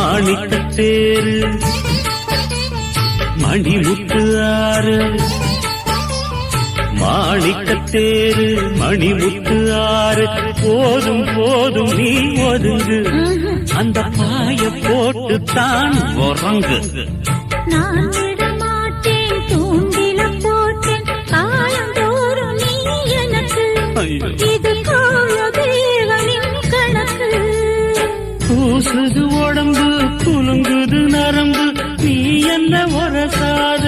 மாணிக்கத்தேரு மணிமுத்து ஆறு, மாணிக்கத்தேரு மணிமுத்து ஆறு. போதும் போதும் நீ ஒதுங்கு, அந்த பாய போட்டு தான் உறங்கு. நான் விடமாட்டேன், தூண்டில போட்டேன், காலந்தோறும் நீ எனக்கு. இது கால தேவனின் கணக்கு. பூசுது உடம்பு, குலுங்குது நரம்பு, நீ என்ன உரசாத